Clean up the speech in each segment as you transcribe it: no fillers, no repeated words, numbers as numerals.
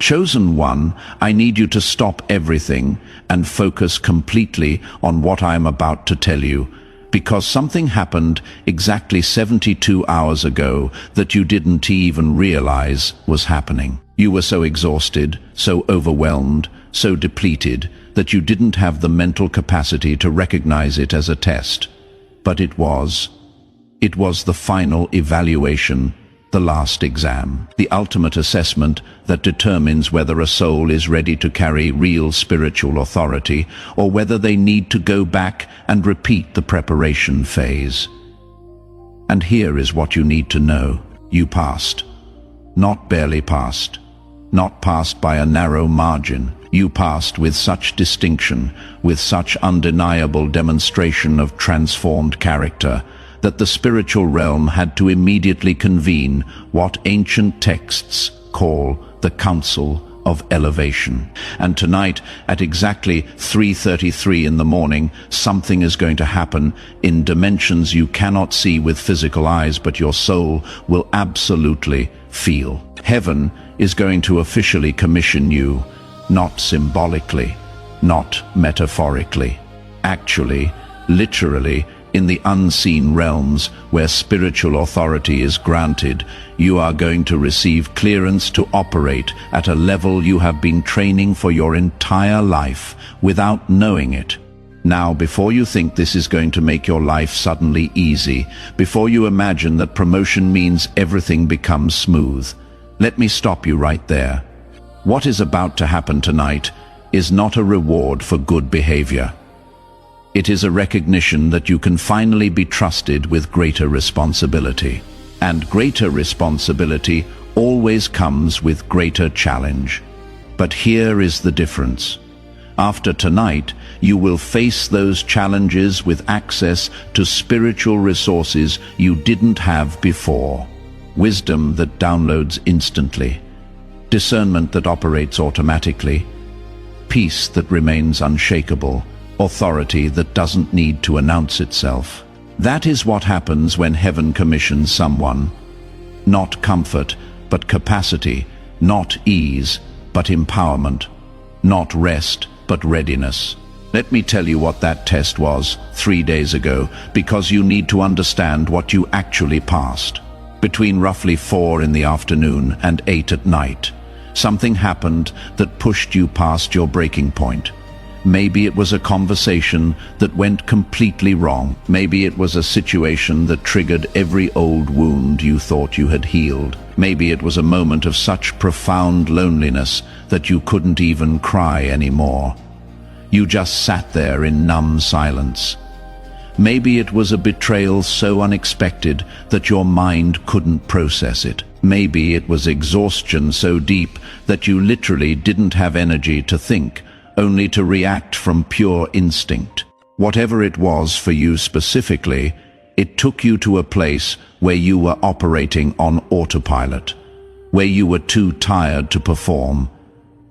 Chosen one, I need you to stop everything and focus completely on what I am about to tell you, because something happened exactly 72 hours ago that you didn't even realize was happening. You were so exhausted, so overwhelmed, so depleted that you didn't have the mental capacity to recognize it as a test. But it was. It was the final evaluation, the last exam, the ultimate assessment that determines whether a soul is ready to carry real spiritual authority or whether they need to go back and repeat the preparation phase. And here is what you need to know. You passed. Not barely passed. Not passed by a narrow margin. You passed with such distinction, with such undeniable demonstration of transformed character, that the spiritual realm had to immediately convene what ancient texts call the Council of Elevation. And tonight, at exactly 3:33 in the morning, something is going to happen in dimensions you cannot see with physical eyes, but your soul will absolutely feel. Heaven is going to officially commission you, not symbolically, not metaphorically. Actually, literally, in the unseen realms where spiritual authority is granted, you are going to receive clearance to operate at a level you have been training for your entire life without knowing it. Now, before you think this is going to make your life suddenly easy, before you imagine that promotion means everything becomes smooth, let me stop you right there. What is about to happen tonight is not a reward for good behavior. It is a recognition that you can finally be trusted with greater responsibility. And greater responsibility always comes with greater challenge. But here is the difference. After tonight, you will face those challenges with access to spiritual resources you didn't have before. Wisdom that downloads instantly. Discernment that operates automatically. Peace that remains unshakable. Authority that doesn't need to announce itself. That is what happens when heaven commissions someone. Not comfort, but capacity. Not ease, but empowerment. Not rest, but readiness. Let me tell you what that test was 3 days ago, because you need to understand what you actually passed. Between roughly 4 in the afternoon and 8 at night, something happened that pushed you past your breaking point. Maybe it was a conversation that went completely wrong. Maybe it was a situation that triggered every old wound you thought you had healed. Maybe it was a moment of such profound loneliness that you couldn't even cry anymore. You just sat there in numb silence. Maybe it was a betrayal so unexpected that your mind couldn't process it. Maybe it was exhaustion so deep that you literally didn't have energy to think, only to react from pure instinct. Whatever it was for you specifically, it took you to a place where you were operating on autopilot, where you were too tired to perform,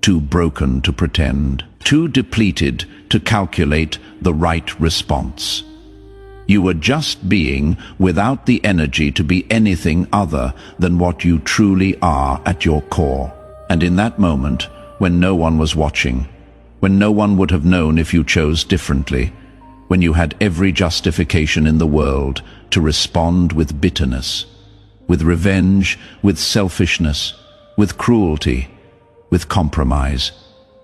too broken to pretend, too depleted to calculate the right response. You were just being without the energy to be anything other than what you truly are at your core. And in that moment, when no one was watching, when no one would have known if you chose differently, when you had every justification in the world to respond with bitterness, with revenge, with selfishness, with cruelty, with compromise,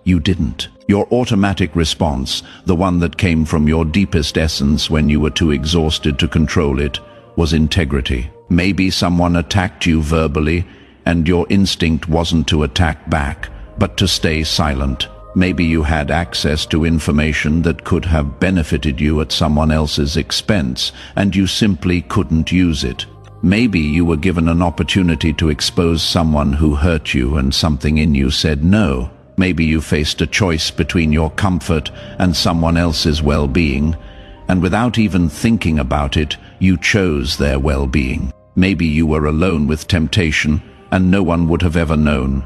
you didn't. Your automatic response, the one that came from your deepest essence when you were too exhausted to control it, was integrity. Maybe someone attacked you verbally, and your instinct wasn't to attack back, but to stay silent. Maybe you had access to information that could have benefited you at someone else's expense, and you simply couldn't use it. Maybe you were given an opportunity to expose someone who hurt you and something in you said no. Maybe you faced a choice between your comfort and someone else's well-being, and without even thinking about it, you chose their well-being. Maybe you were alone with temptation, and no one would have ever known.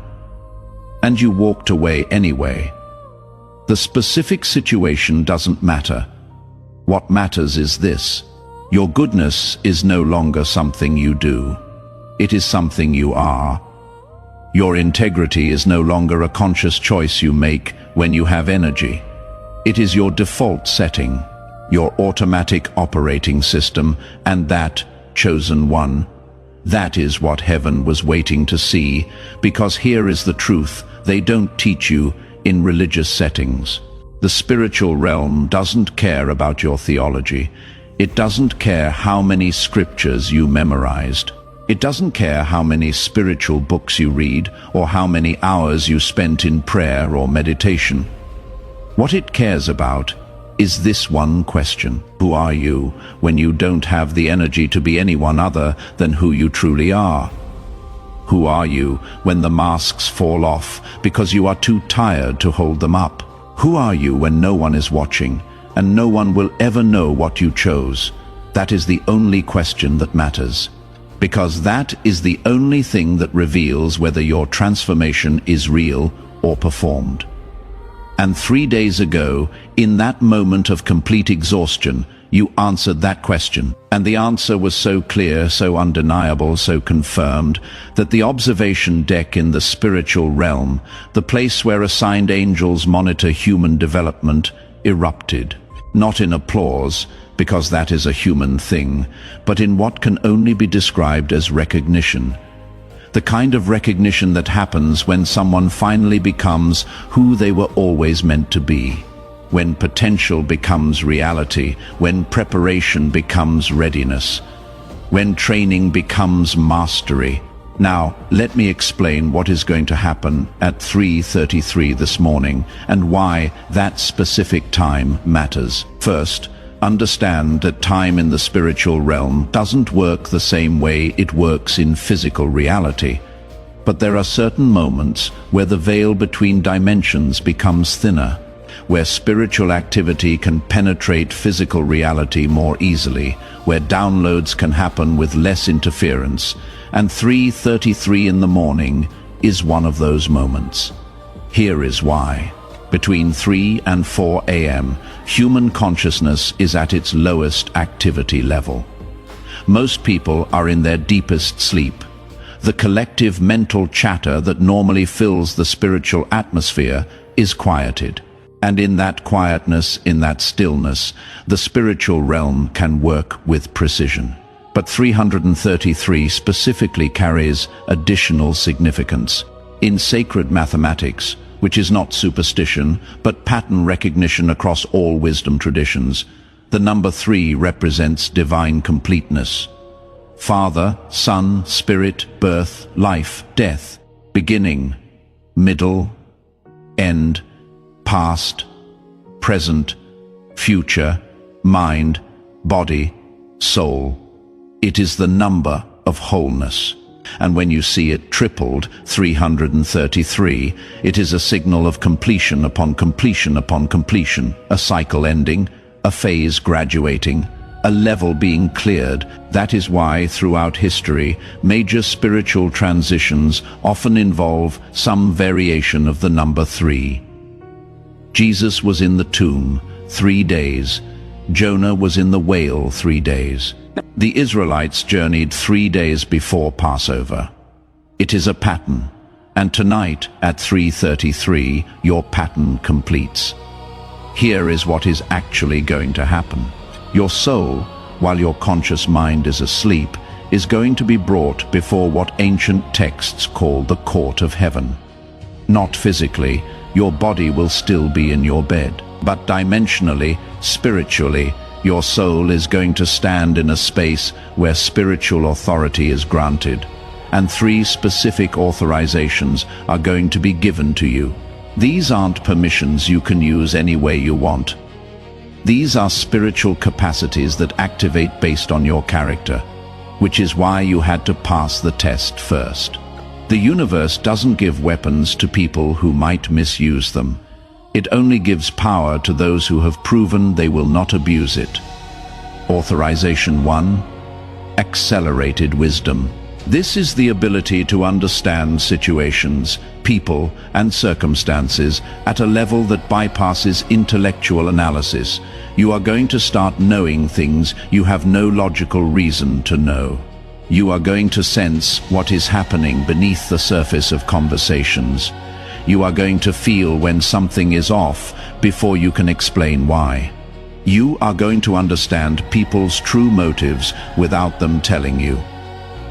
And you walked away anyway. The specific situation doesn't matter. What matters is this: your goodness is no longer something you do. It is something you are. Your integrity is no longer a conscious choice you make when you have energy. It is your default setting, your automatic operating system, and that, chosen one, that is what heaven was waiting to see, because here is the truth they don't teach you in religious settings. The spiritual realm doesn't care about your theology. It doesn't care how many scriptures you memorized. It doesn't care how many spiritual books you read or how many hours you spent in prayer or meditation. What it cares about is this one question: who are you when you don't have the energy to be anyone other than who you truly are? Who are you when the masks fall off because you are too tired to hold them up? Who are you when no one is watching and no one will ever know what you chose? That is the only question that matters, because that is the only thing that reveals whether your transformation is real or performed. And 3 days ago, in that moment of complete exhaustion, you answered that question. And the answer was so clear, so undeniable, so confirmed, that the observation deck in the spiritual realm, the place where assigned angels monitor human development, erupted. Not in applause, because that is a human thing, but in what can only be described as recognition. The kind of recognition that happens when someone finally becomes who they were always meant to be, when potential becomes reality, when preparation becomes readiness, when training becomes mastery. Now, let me explain what is going to happen at 3:33 this morning and why that specific time matters. First, understand that time in the spiritual realm doesn't work the same way it works in physical reality. But there are certain moments where the veil between dimensions becomes thinner, where spiritual activity can penetrate physical reality more easily, where downloads can happen with less interference, and 3:33 in the morning is one of those moments. Here is why. Between 3 and 4 a.m., human consciousness is at its lowest activity level. Most people are in their deepest sleep. The collective mental chatter that normally fills the spiritual atmosphere is quieted. And in that quietness, in that stillness, the spiritual realm can work with precision. But 333 specifically carries additional significance. In sacred mathematics, which is not superstition, but pattern recognition across all wisdom traditions, the number 3 represents divine completeness. Father, Son, Spirit, birth, life, death, beginning, middle, end, past, present, future, mind, body, soul. It is the number of wholeness. And when you see it tripled, 333, it is a signal of completion upon completion upon completion, a cycle ending, a phase graduating, a level being cleared. That is why, throughout history, major spiritual transitions often involve some variation of the number 3. Jesus was in the tomb 3 days. Jonah was in the whale 3 days. The Israelites journeyed 3 days before Passover. It is a pattern, and tonight at 3:33 your pattern completes. Here is what is actually going to happen. Your soul, while your conscious mind is asleep, is going to be brought before what ancient texts call the court of heaven. Not physically, your body will still be in your bed, but dimensionally, spiritually, your soul is going to stand in a space where spiritual authority is granted, and 3 specific authorizations are going to be given to you. These aren't permissions you can use any way you want. These are spiritual capacities that activate based on your character, which is why you had to pass the test first. The universe doesn't give weapons to people who might misuse them. It only gives power to those who have proven they will not abuse it. Authorization 1. Accelerated wisdom. This is the ability to understand situations, people, and circumstances at a level that bypasses intellectual analysis. You are going to start knowing things you have no logical reason to know. You are going to sense what is happening beneath the surface of conversations. You are going to feel when something is off before you can explain why. You are going to understand people's true motives without them telling you.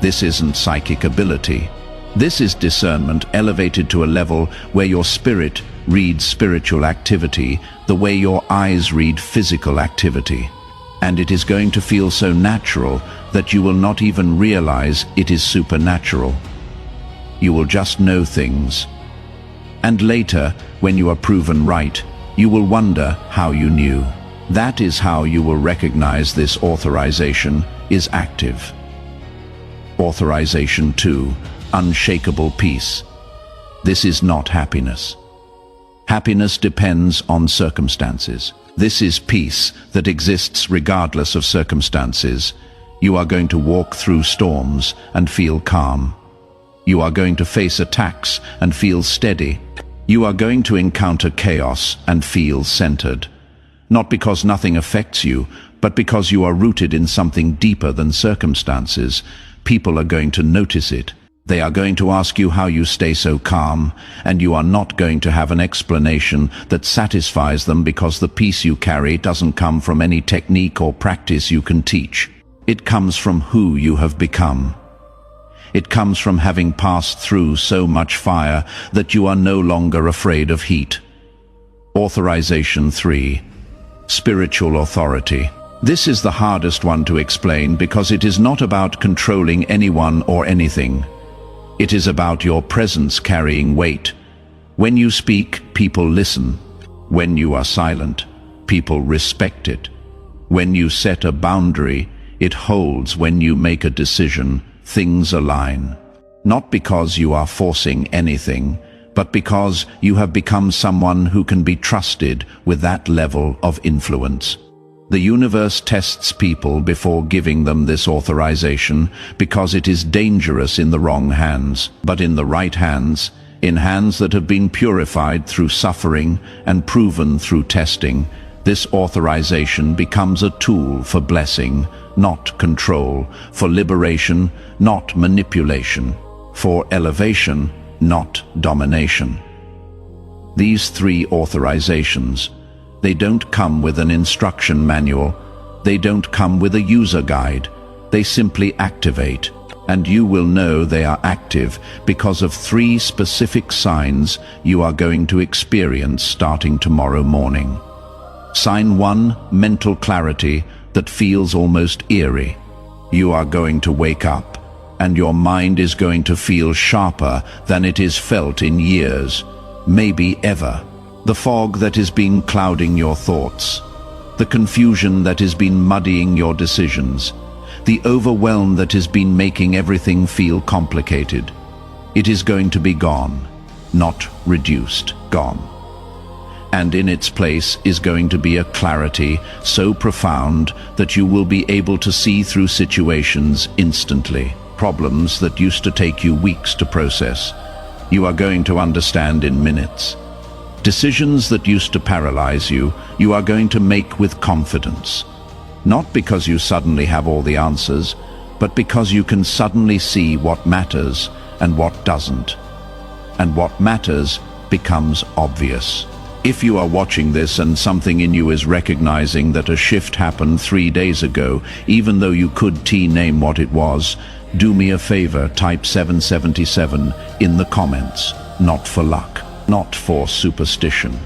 This isn't psychic ability. This is discernment elevated to a level where your spirit reads spiritual activity the way your eyes read physical activity. And it is going to feel so natural that you will not even realize it is supernatural. You will just know things. And later, when you are proven right, you will wonder how you knew. That is how you will recognize this authorization is active. Authorization 2. Unshakable peace. This is not happiness. Happiness depends on circumstances. This is peace that exists regardless of circumstances. You are going to walk through storms and feel calm. You are going to face attacks and feel steady. You are going to encounter chaos and feel centered. Not because nothing affects you, but because you are rooted in something deeper than circumstances. People are going to notice it. They are going to ask you how you stay so calm, and you are not going to have an explanation that satisfies them because the peace you carry doesn't come from any technique or practice you can teach. It comes from who you have become. It comes from having passed through so much fire that you are no longer afraid of heat. Authorization 3. Spiritual authority. This is the hardest one to explain because it is not about controlling anyone or anything. It is about your presence carrying weight. When you speak, people listen. When you are silent, people respect it. When you set a boundary, it holds. When you make a decision, things align. Not because you are forcing anything, but because you have become someone who can be trusted with that level of influence. The universe tests people before giving them this authorization because it is dangerous in the wrong hands. But in the right hands, in hands that have been purified through suffering and proven through testing, this authorization becomes a tool for blessing, not control, for liberation, not manipulation, for elevation, not domination. These 3 authorizations, they don't come with an instruction manual. They don't come with a user guide. They simply activate. And you will know they are active because of 3 specific signs you are going to experience starting tomorrow morning. Sign 1, mental clarity that feels almost eerie. You are going to wake up, and your mind is going to feel sharper than it is felt in years, maybe ever. The fog that has been clouding your thoughts, the confusion that has been muddying your decisions, the overwhelm that has been making everything feel complicated. It is going to be gone, not reduced, gone. And in its place is going to be a clarity so profound that you will be able to see through situations instantly. Problems that used to take you weeks to process, you are going to understand in minutes. Decisions that used to paralyze you, you are going to make with confidence. Not because you suddenly have all the answers, but because you can suddenly see what matters and what doesn't. And what matters becomes obvious. If you are watching this and something in you is recognizing that a shift happened 3 days ago, even though you could name what it was, do me a favor, type 777 in the comments. Not for luck, not for superstition,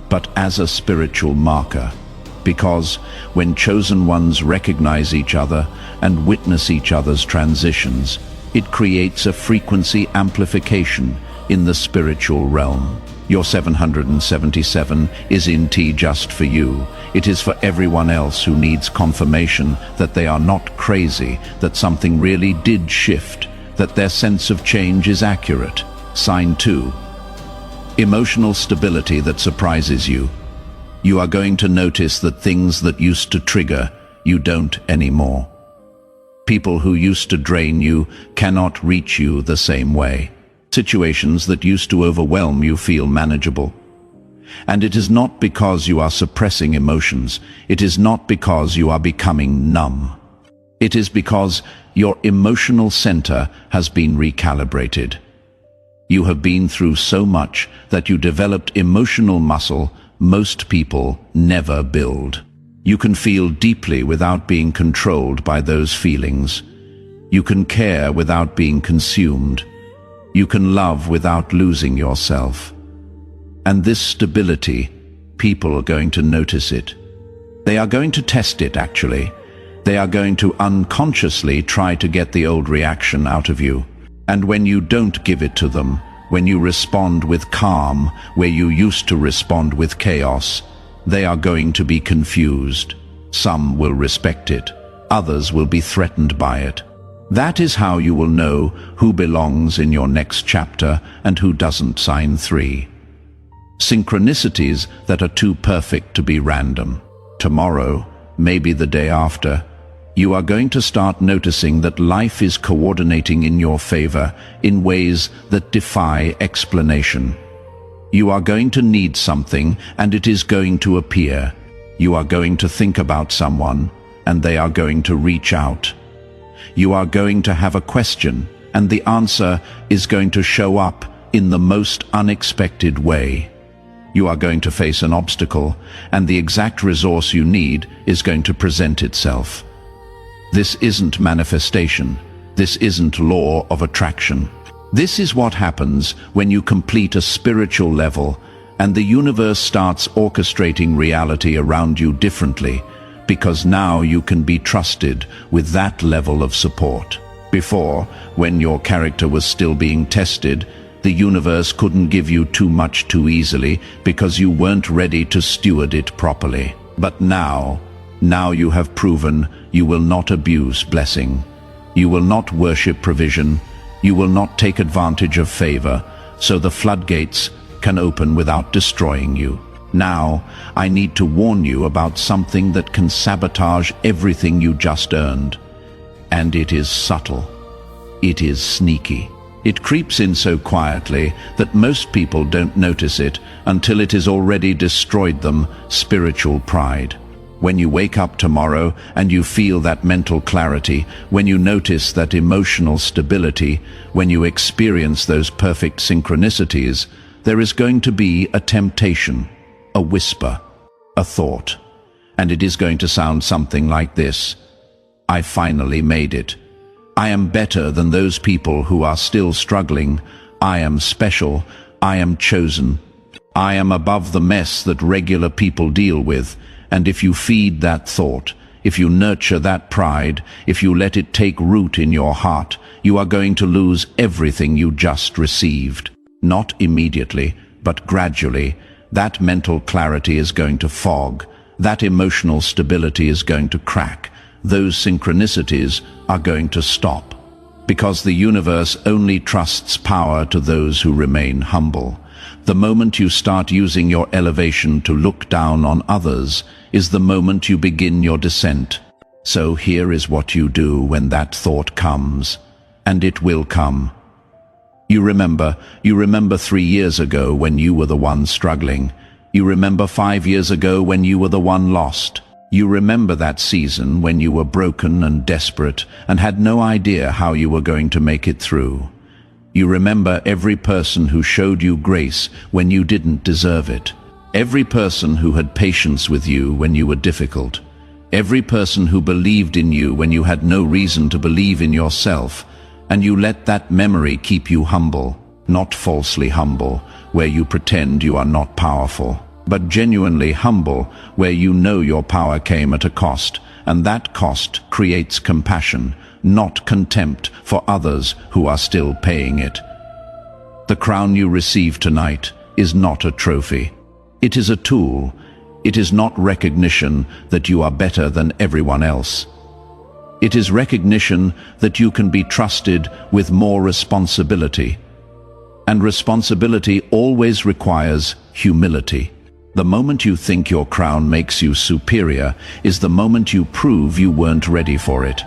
but as a spiritual marker. Because when chosen ones recognize each other and witness each other's transitions, it creates a frequency amplification in the spiritual realm. Your 777 is in just for you. It is for everyone else who needs confirmation that they are not crazy, that something really did shift, that their sense of change is accurate. Sign 2. Emotional stability that surprises you. You are going to notice that things that used to trigger, you don't anymore. People who used to drain you cannot reach you the same way. Situations that used to overwhelm you feel manageable. And it is not because you are suppressing emotions. It is not because you are becoming numb. It is because your emotional center has been recalibrated. You have been through so much that you developed emotional muscle most people never build. You can feel deeply without being controlled by those feelings. You can care without being consumed. You can love without losing yourself. And this stability, people are going to notice it. They are going to test it, actually. They are going to unconsciously try to get the old reaction out of you. And when you don't give it to them, when you respond with calm where you used to respond with chaos, they are going to be confused. Some will respect it. Others will be threatened by it. That is how you will know who belongs in your next chapter and who doesn't. Sign 3. Synchronicities that are too perfect to be random. Tomorrow, maybe the day after, you are going to start noticing that life is coordinating in your favor in ways that defy explanation. You are going to need something and it is going to appear. You are going to think about someone and they are going to reach out. You are going to have a question and the answer is going to show up in the most unexpected way. You are going to face an obstacle and the exact resource you need is going to present itself. This isn't manifestation. This isn't law of attraction. This is what happens when you complete a spiritual level and the universe starts orchestrating reality around you differently, because now you can be trusted with that level of support. Before, when your character was still being tested, the universe couldn't give you too much too easily because you weren't ready to steward it properly. But now you have proven you will not abuse blessing. You will not worship provision. You will not take advantage of favor, so the floodgates can open without destroying you. Now, I need to warn you about something that can sabotage everything you just earned. And it is subtle. It is sneaky. It creeps in so quietly that most people don't notice it until it has already destroyed them. Spiritual pride. When you wake up tomorrow and you feel that mental clarity, when you notice that emotional stability, when you experience those perfect synchronicities, there is going to be a temptation, a whisper, a thought. And it is going to sound something like this: I finally made it. I am better than those people who are still struggling. I am special. I am chosen. I am above the mess that regular people deal with. And if you feed that thought, if you nurture that pride, if you let it take root in your heart, you are going to lose everything you just received. Not immediately, but gradually. That mental clarity is going to fog. That emotional stability is going to crack. Those synchronicities are going to stop. Because the universe only trusts power to those who remain humble. The moment you start using your elevation to look down on others is the moment you begin your descent. So here is what you do when that thought comes, and it will come. You remember 3 years ago when you were the one struggling. You remember 5 years ago when you were the one lost. You remember that season when you were broken and desperate and had no idea how you were going to make it through. You remember every person who showed you grace when you didn't deserve it. Every person who had patience with you when you were difficult. Every person who believed in you when you had no reason to believe in yourself. And you let that memory keep you humble, not falsely humble, where you pretend you are not powerful, but genuinely humble, where you know your power came at a cost, and that cost creates compassion, not contempt for others who are still paying it. The crown you receive tonight is not a trophy. It is a tool. It is not recognition that you are better than everyone else. It is recognition that you can be trusted with more responsibility. And responsibility always requires humility. The moment you think your crown makes you superior is the moment you prove you weren't ready for it.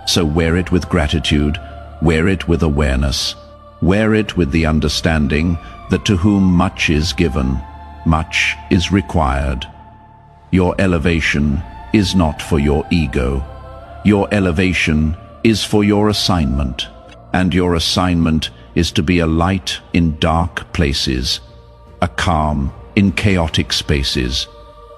So wear it with gratitude, wear it with awareness, wear it with the understanding that to whom much is given, much is required. Your elevation is not for your ego. Your elevation is for your assignment, and your assignment is to be a light in dark places, a calm in chaotic spaces,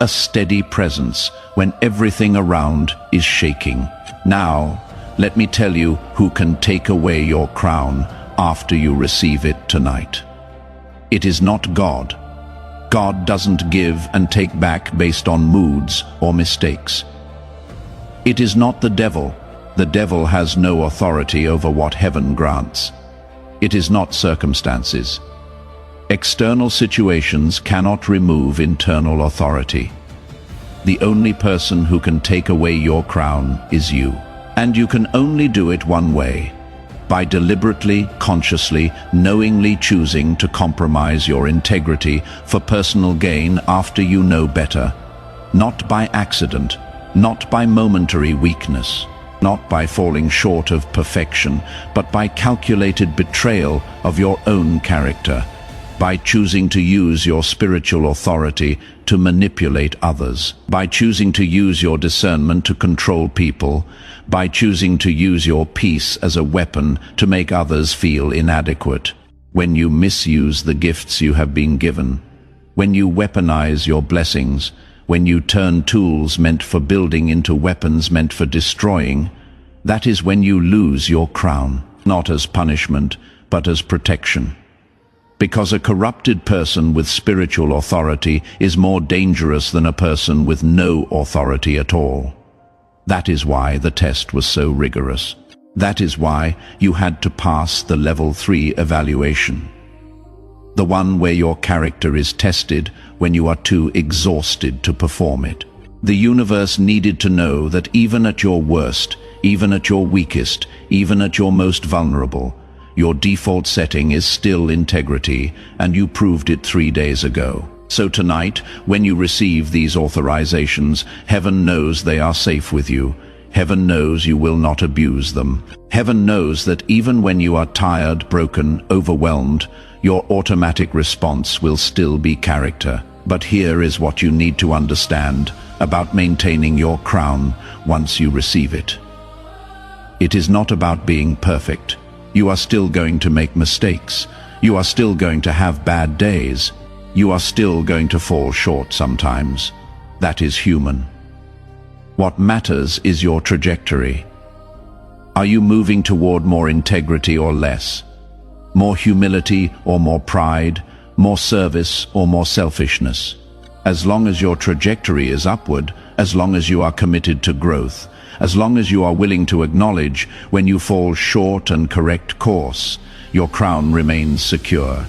a steady presence when everything around is shaking. Now, let me tell you who can take away your crown after you receive it tonight. It is not God. God doesn't give and take back based on moods or mistakes. It is not the devil. The devil has no authority over what heaven grants. It is not circumstances. External situations cannot remove internal authority. The only person who can take away your crown is you. And you can only do it one way: by deliberately, consciously, knowingly choosing to compromise your integrity for personal gain after you know better. Not by accident, not by momentary weakness, not by falling short of perfection, but by calculated betrayal of your own character, by choosing to use your spiritual authority to manipulate others, by choosing to use your discernment to control people, by choosing to use your peace as a weapon to make others feel inadequate. When you misuse the gifts you have been given, when you weaponize your blessings, when you turn tools meant for building into weapons meant for destroying, that is when you lose your crown, not as punishment, but as protection. Because a corrupted person with spiritual authority is more dangerous than a person with no authority at all. That is why the test was so rigorous. That is why you had to pass the level 3 evaluation. The one where your character is tested when you are too exhausted to perform it. The universe needed to know that even at your worst, even at your weakest, even at your most vulnerable, your default setting is still integrity, and you proved it 3 days ago. So tonight, when you receive these authorizations, heaven knows they are safe with you. Heaven knows you will not abuse them. Heaven knows that even when you are tired, broken, overwhelmed, your automatic response will still be character. But here is what you need to understand about maintaining your crown once you receive it. It is not about being perfect. You are still going to make mistakes. You are still going to have bad days. You are still going to fall short sometimes. That is human. What matters is your trajectory. Are you moving toward more integrity or less? More humility or more pride? More service or more selfishness? As long as your trajectory is upward, as long as you are committed to growth, as long as you are willing to acknowledge when you fall short and correct course, your crown remains secure.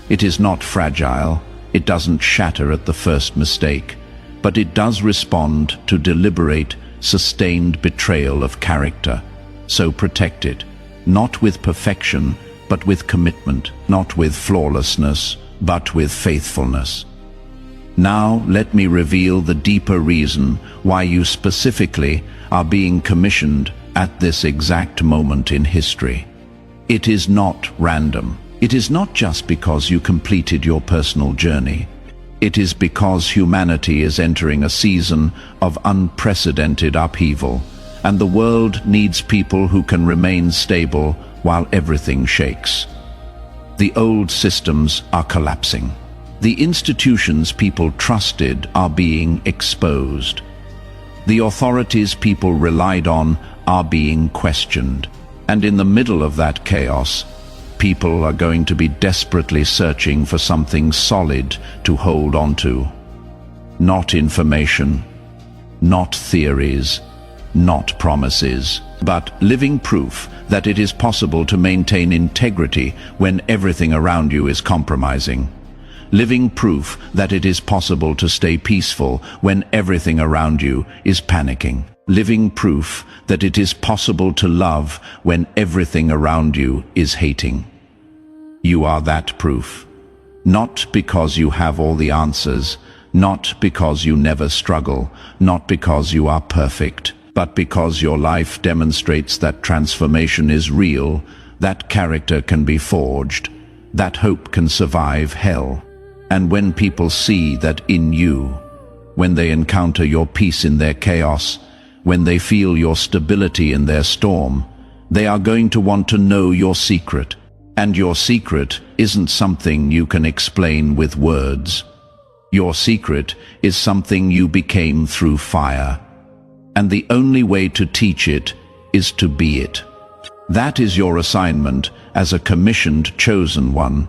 It is not fragile. It doesn't shatter at the first mistake, but it does respond to deliberate, sustained betrayal of character. So protect it, not with perfection, but with commitment, not with flawlessness, but with faithfulness. Now let me reveal the deeper reason why you specifically are being commissioned at this exact moment in history. It is not random. It is not just because you completed your personal journey. It is because humanity is entering a season of unprecedented upheaval, and the world needs people who can remain stable while everything shakes. The old systems are collapsing. The institutions people trusted are being exposed. The authorities people relied on are being questioned. And in the middle of that chaos, people are going to be desperately searching for something solid to hold on to. Not information, not theories, not promises, but living proof that it is possible to maintain integrity when everything around you is compromising. Living proof that it is possible to stay peaceful when everything around you is panicking. Living proof that it is possible to love when everything around you is hating. You are that proof. Not because you have all the answers, not because you never struggle, not because you are perfect, but because your life demonstrates that transformation is real, that character can be forged, that hope can survive hell. And when people see that in you, when they encounter your peace in their chaos, when they feel your stability in their storm, they are going to want to know your secret. And your secret isn't something you can explain with words. Your secret is something you became through fire. And the only way to teach it is to be it. That is your assignment as a commissioned chosen one.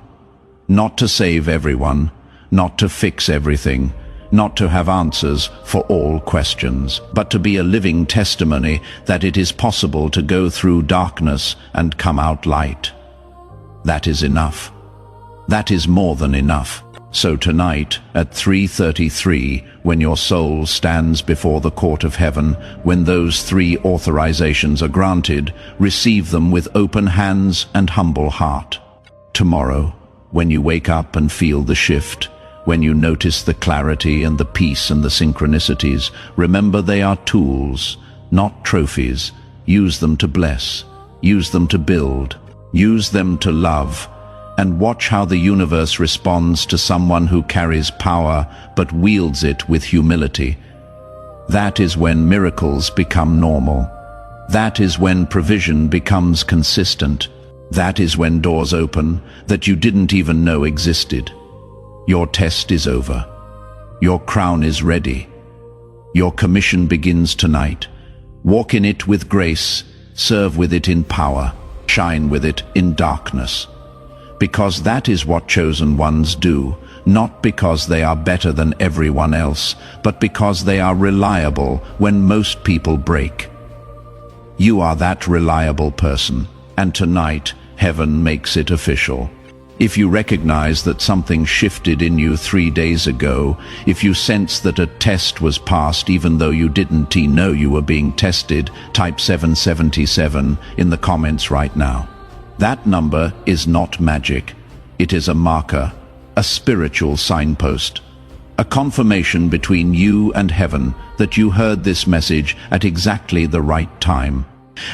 Not to save everyone, not to fix everything, not to have answers for all questions, but to be a living testimony that it is possible to go through darkness and come out light. That is enough. That is more than enough. So tonight at 3:33, when your soul stands before the court of heaven, when those 3 authorizations are granted, receive them with open hands and humble heart. Tomorrow, when you wake up and feel the shift, when you notice the clarity and the peace and the synchronicities, remember they are tools, not trophies. Use them to bless, use them to build, use them to love, and watch how the universe responds to someone who carries power but wields it with humility. That is when miracles become normal. That is when provision becomes consistent. That is when doors open that you didn't even know existed. Your test is over. Your crown is ready. Your commission begins tonight. Walk in it with grace, serve with it in power, shine with it in darkness. Because that is what chosen ones do, not because they are better than everyone else, but because they are reliable when most people break. You are that reliable person, and tonight, heaven makes it official. If you recognize that something shifted in you 3 days ago, if you sense that a test was passed even though you didn't know you were being tested, type 777 in the comments right now. That number is not magic. It is a marker, a spiritual signpost, a confirmation between you and heaven that you heard this message at exactly the right time.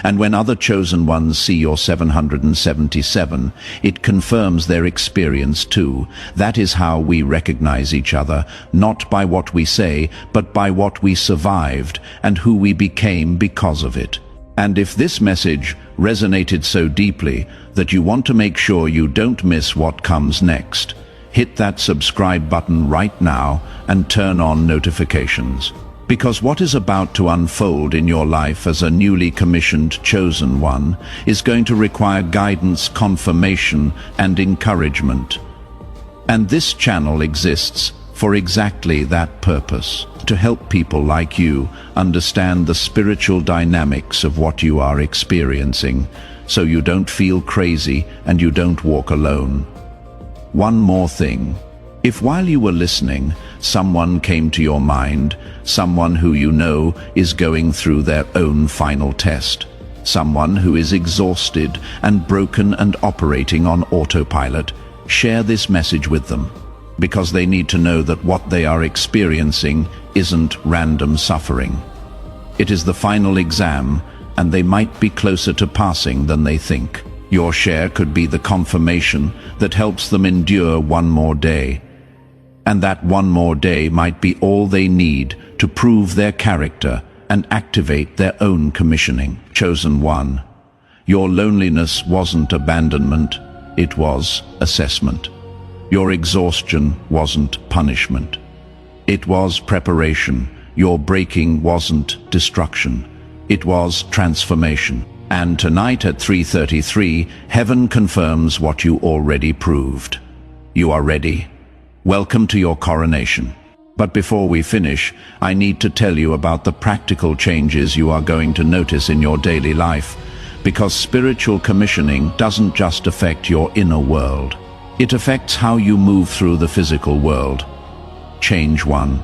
And when other chosen ones see your 777, it confirms their experience too. That is how we recognize each other, not by what we say, but by what we survived and who we became because of it. And if this message resonated so deeply that you want to make sure you don't miss what comes next, hit that subscribe button right now and turn on notifications. Because what is about to unfold in your life as a newly commissioned chosen one is going to require guidance, confirmation, and encouragement. And this channel exists for exactly that purpose, to help people like you understand the spiritual dynamics of what you are experiencing, so you don't feel crazy and you don't walk alone. One more thing. If while you were listening, someone came to your mind, someone who you know is going through their own final test, someone who is exhausted and broken and operating on autopilot, share this message with them, because they need to know that what they are experiencing isn't random suffering. It is the final exam, and they might be closer to passing than they think. Your share could be the confirmation that helps them endure one more day. And that one more day might be all they need to prove their character and activate their own commissioning. Chosen one, your loneliness wasn't abandonment, it was assessment. Your exhaustion wasn't punishment. It was preparation. Your breaking wasn't destruction. It was transformation. And tonight at 3:33, heaven confirms what you already proved. You are ready. Welcome to your coronation. But before we finish, I need to tell you about the practical changes you are going to notice in your daily life, because spiritual commissioning doesn't just affect your inner world. It affects how you move through the physical world. Change 1.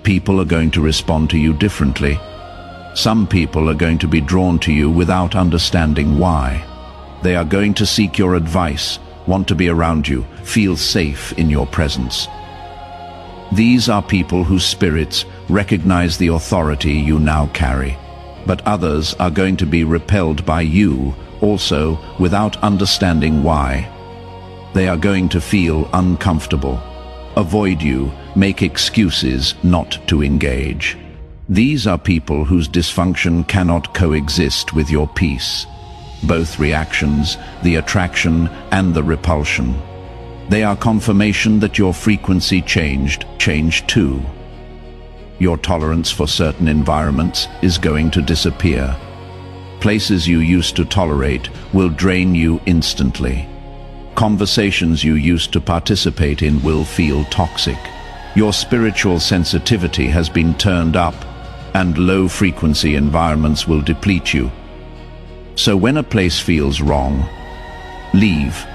People are going to respond to you differently. Some people are going to be drawn to you without understanding why. They are going to seek your advice, want to be around you, feel safe in your presence. These are people whose spirits recognize the authority you now carry. But others are going to be repelled by you also without understanding why. They are going to feel uncomfortable, avoid you, make excuses not to engage. These are people whose dysfunction cannot coexist with your peace. Both reactions, the attraction and the repulsion. They are confirmation that your frequency changed too. Your tolerance for certain environments is going to disappear. Places you used to tolerate will drain you instantly. Conversations you used to participate in will feel toxic. Your spiritual sensitivity has been turned up, and low-frequency environments will deplete you. So when a place feels wrong, leave.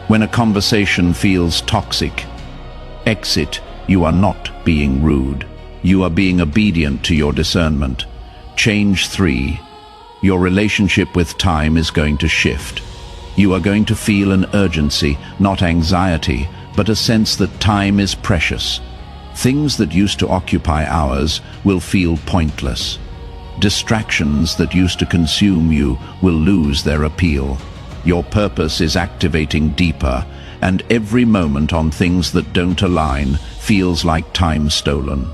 When a conversation feels toxic, exit. You are not being rude. You are being obedient to your discernment. Change 3. Your relationship with time is going to shift. You are going to feel an urgency, not anxiety, but a sense that time is precious. Things that used to occupy hours will feel pointless. Distractions that used to consume you will lose their appeal. Your purpose is activating deeper, and every moment on things that don't align feels like time stolen.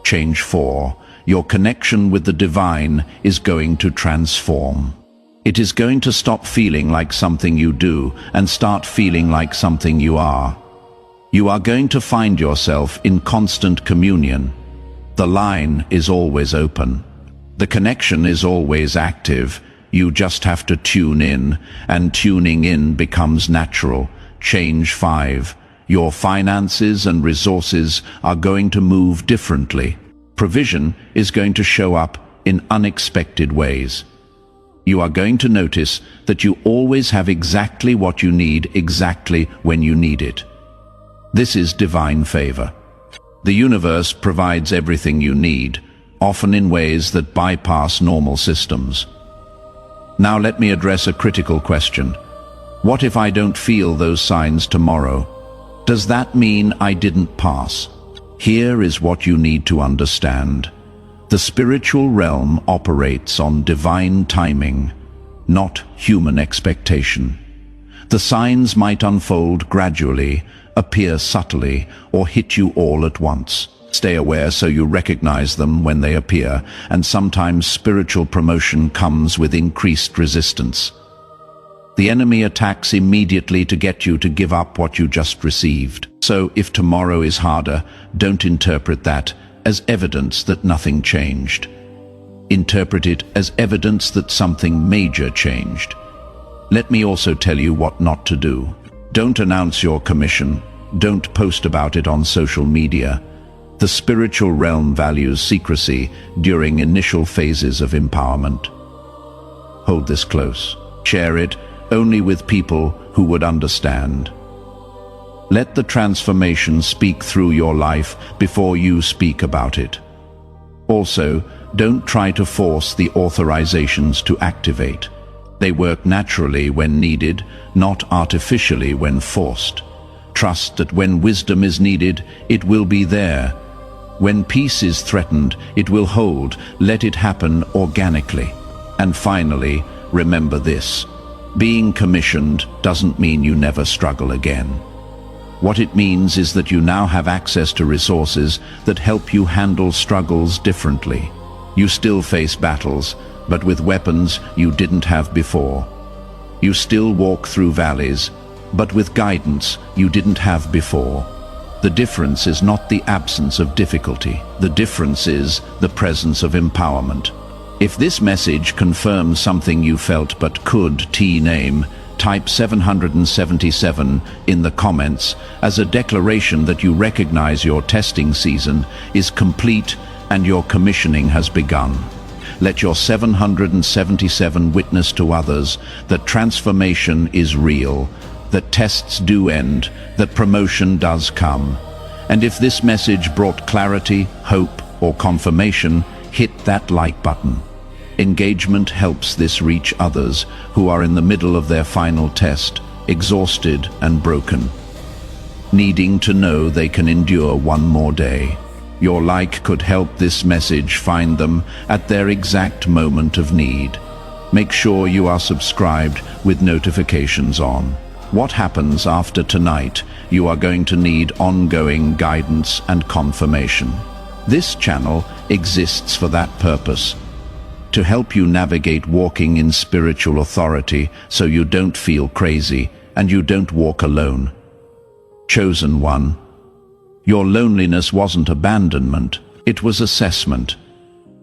Change 4. Your connection with the divine is going to transform. It is going to stop feeling like something you do and start feeling like something you are. You are going to find yourself in constant communion. The line is always open. The connection is always active. You just have to tune in, and tuning in becomes natural. Change 5. Your finances and resources are going to move differently. Provision is going to show up in unexpected ways. You are going to notice that you always have exactly what you need exactly when you need it. This is divine favor. The universe provides everything you need, often in ways that bypass normal systems. Now let me address a critical question. What if I don't feel those signs tomorrow? Does that mean I didn't pass? Here is what you need to understand. The spiritual realm operates on divine timing, not human expectation. The signs might unfold gradually, appear subtly, or hit you all at once. Stay aware so you recognize them when they appear, and sometimes spiritual promotion comes with increased resistance. The enemy attacks immediately to get you to give up what you just received. So if tomorrow is harder, don't interpret that as evidence that nothing changed. Interpret it as evidence that something major changed. Let me also tell you what not to do. Don't announce your commission. Don't post about it on social media. The spiritual realm values secrecy during initial phases of empowerment. Hold this close. Share it only with people who would understand. Let the transformation speak through your life before you speak about it. Also, don't try to force the authorizations to activate. They work naturally when needed, not artificially when forced. Trust that when wisdom is needed, it will be there. When peace is threatened, it will hold. Let it happen organically. And finally, remember this. Being commissioned doesn't mean you never struggle again. What it means is that you now have access to resources that help you handle struggles differently. You still face battles, but with weapons you didn't have before. You still walk through valleys, but with guidance you didn't have before. The difference is not the absence of difficulty. The difference is the presence of empowerment. If this message confirms something you felt but could name, type 777 in the comments as a declaration that you recognize your testing season is complete and your commissioning has begun. Let your 777 witness to others that transformation is real, that tests do end, that promotion does come. And if this message brought clarity, hope, or confirmation, hit that like button. Engagement helps this reach others who are in the middle of their final test, exhausted and broken, needing to know they can endure one more day. Your like could help this message find them at their exact moment of need. Make sure you are subscribed with notifications on. What happens after tonight? You are going to need ongoing guidance and confirmation. This channel exists for that purpose, to help you navigate walking in spiritual authority so you don't feel crazy and you don't walk alone. Chosen one, your loneliness wasn't abandonment, it was assessment.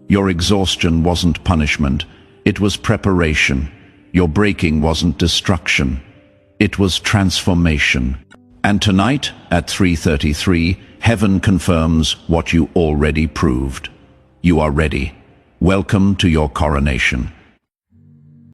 Your exhaustion wasn't punishment, it was preparation. Your breaking wasn't destruction, it was transformation. And tonight, at 3:33, heaven confirms what you already proved. You are ready. Welcome to your coronation.